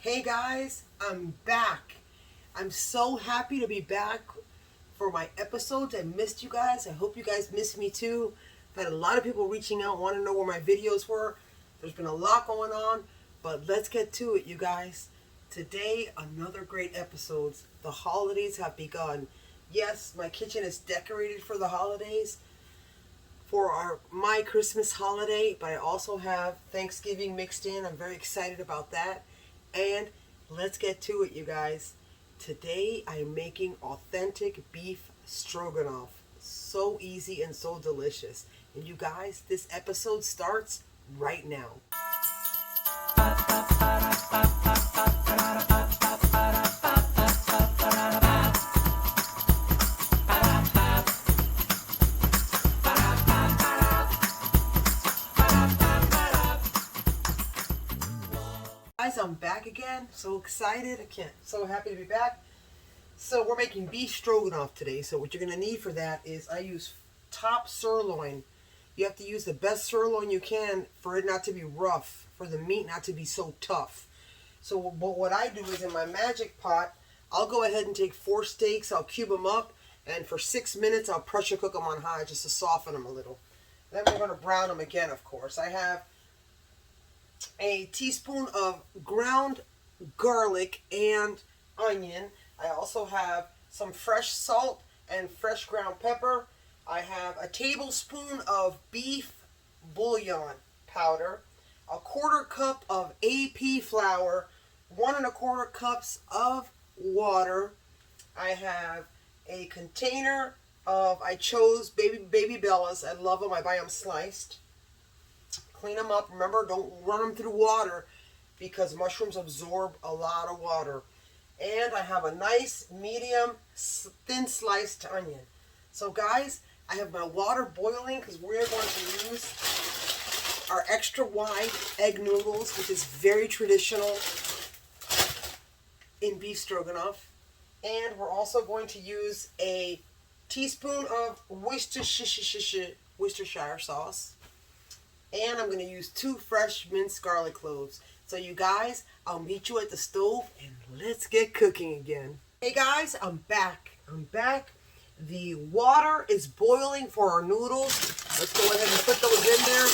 Hey guys, I'm back. I'm so happy to be back for my episodes. I missed you guys. I hope you guys missed me too. I've had a lot of people reaching out, want to know where my videos were. There's been a lot going on, but let's get to it, you guys. Today, another great episode. The holidays have begun. Yes, my kitchen is decorated for the holidays, for my Christmas holiday, but I also have Thanksgiving mixed in. I'm very excited about that. And let's get to it, you guys. Today I'm making authentic beef stroganoff. So easy and so delicious. And you guys, this episode starts right now. Guys, I'm back again. So excited. So happy to be back. So we're making beef stroganoff today. So what you're going to need for that is I use top sirloin. You have to use the best sirloin you can for it not to be rough, for the meat not to be so tough. So what I do is in my magic pot, I'll go ahead and take 4 steaks. I'll cube them up, and for 6 minutes I'll pressure cook them on high just to soften them a little. Then we're going to brown them again, of course. I have a teaspoon of ground garlic and onion. I also have some fresh salt and fresh ground pepper. I have a tablespoon of beef bouillon powder, a 1/4 cup of AP flour, 1 1/4 cups of water. I have a container of, I chose baby bellas. I love them. I buy them sliced. Clean them up. Remember, don't run them through water because mushrooms absorb a lot of water. And I have a nice medium thin sliced onion. So guys, I have my water boiling because we're going to use our extra wide egg noodles, which is very traditional in beef stroganoff. And we're also going to use a teaspoon of Worcestershire sauce. And I'm going to use 2 fresh minced garlic cloves. So you guys, I'll meet you at the stove and let's get cooking again. Hey guys, I'm back. The water is boiling for our noodles. Let's go ahead and put those in there. I'm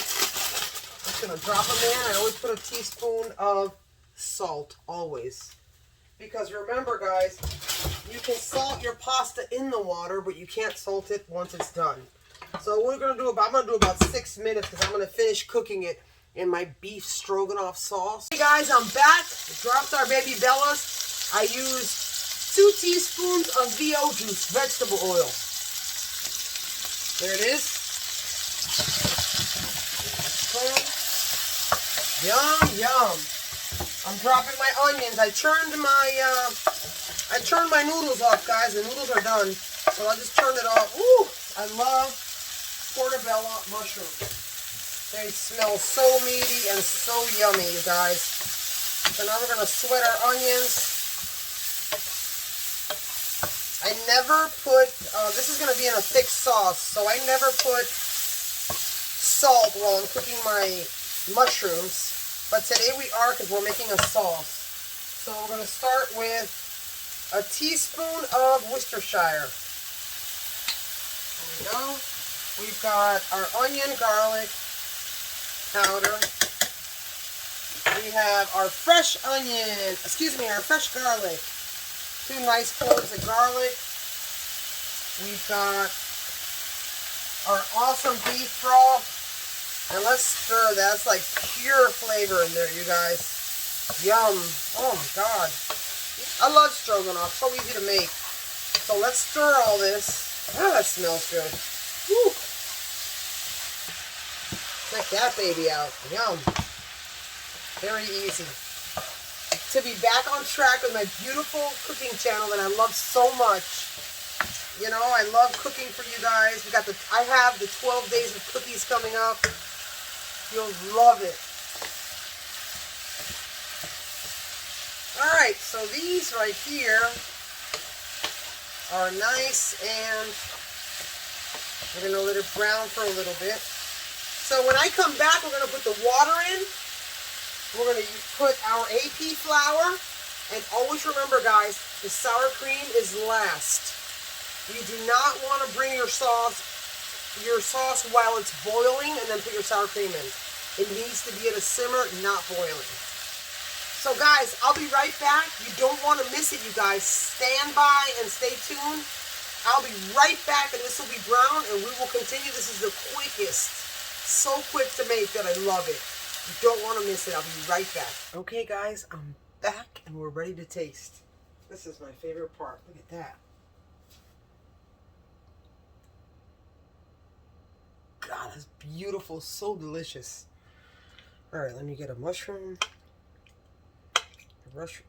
just going to drop them in. I always put a teaspoon of salt, always. Because remember guys, you can salt your pasta in the water, but you can't salt it once it's done. So what we're going to do, I'm going to do about 6 minutes because I'm going to finish cooking it in my beef stroganoff sauce. Hey guys, I'm back. Dropped our baby bellas. I used 2 teaspoons of VO juice, vegetable oil. There it is. Yum, yum. I'm dropping my onions. I turned my noodles off, guys. The noodles are done. So I'll just turn it off. Ooh, I love portobello mushrooms. They smell so meaty and so yummy, you guys. So now we're going to sweat our onions. I never put, this is going to be in a thick sauce, so I never put salt while I'm cooking my mushrooms. But today we are because we're making a sauce. So we're going to start with a teaspoon of Worcestershire. There we go. We've got our onion garlic powder. We have our fresh our fresh garlic. 2 nice cloves of garlic. We've got our awesome beef broth. And let's stir that. It's like pure flavor in there, you guys. Yum. Oh my God. I love stroganoff. So easy to make. So let's stir all this. Oh, that smells good. Woo. Check that baby out. Yum. Very easy. To be back on track with my beautiful cooking channel that I love so much. You know, I love cooking for you guys. I have the 12 days of cookies coming up. You'll love it. Alright, so these right here are nice, and we're going to let it brown for a little bit. So when I come back, we're going to put the water in. We're going to put our AP flour, and always remember, guys, the sour cream is last. You do not want to bring your sauce while it's boiling and then put your sour cream in. It needs to be at a simmer, not boiling. So guys, I'll be right back. You don't want to miss it, you guys. Stand by and stay tuned. I'll be right back, and this will be brown, and we will continue. This is the quickest. So quick to make that I love it. You don't want to miss it. I'll be right back. Okay, guys, I'm back, and we're ready to taste. This is my favorite part. Look at that. God, that's beautiful. So delicious. All right, let me get a mushroom.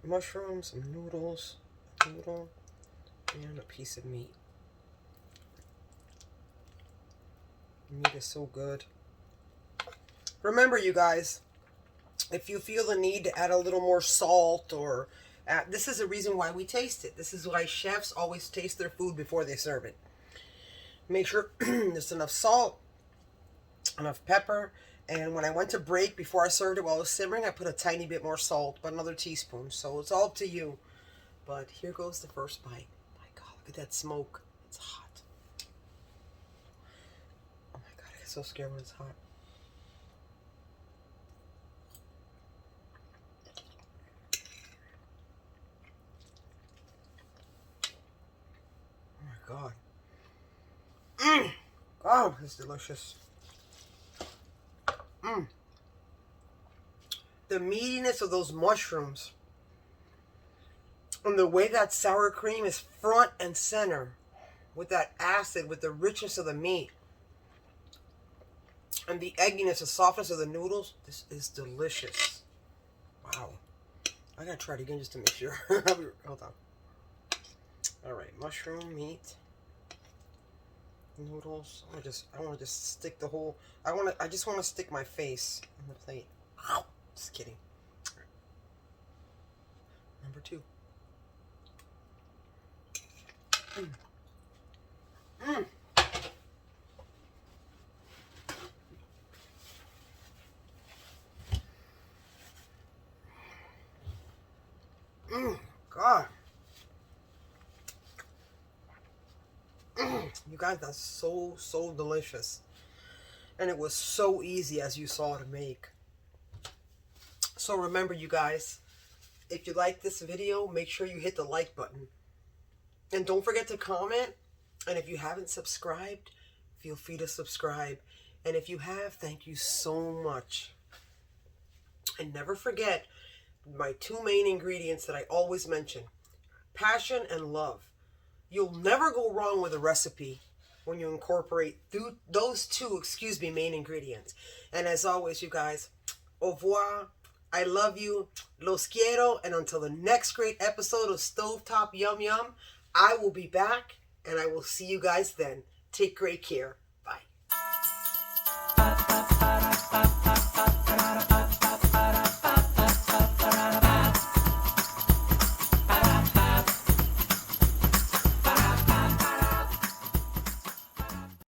Mushroom, some noodles, a noodle, and a piece of meat. Meat is so good. Remember, you guys, if you feel the need to add a little more salt or this is the reason why we taste it. This is why chefs always taste their food before they serve it. Make sure there's enough salt, enough pepper, and when I went to break before I served it while it was simmering, I put a tiny bit more salt, about another teaspoon. So it's all up to you. But here goes the first bite. My God, look at that smoke. It's hot. Oh my God, I get so scared when it's hot. Oh my God. Oh, it's delicious. The meatiness of those mushrooms and the way that sour cream is front and center with that acid, with the richness of the meat and the egginess, the softness of the noodles. This is delicious. Wow. I gotta try it again just to make sure. Hold on. All right, mushroom, meat, noodles. I want to just stick the whole. I just want to stick my face on the plate. Ow. Just kidding. Right. Number 2. God. You guys, that's so delicious. And it was so easy, as you saw, to make. So remember, you guys, if you like this video, make sure you hit the like button. And don't forget to comment. And if you haven't subscribed, feel free to subscribe. And if you have, thank you so much. And never forget my 2 main ingredients that I always mention. Passion and love. You'll never go wrong with a recipe when you incorporate those 2 main ingredients. And as always, you guys, au revoir. I love you. Los quiero. And until the next great episode of Stovetop Yum Yum, I will be back, and I will see you guys then. Take great care. Bye.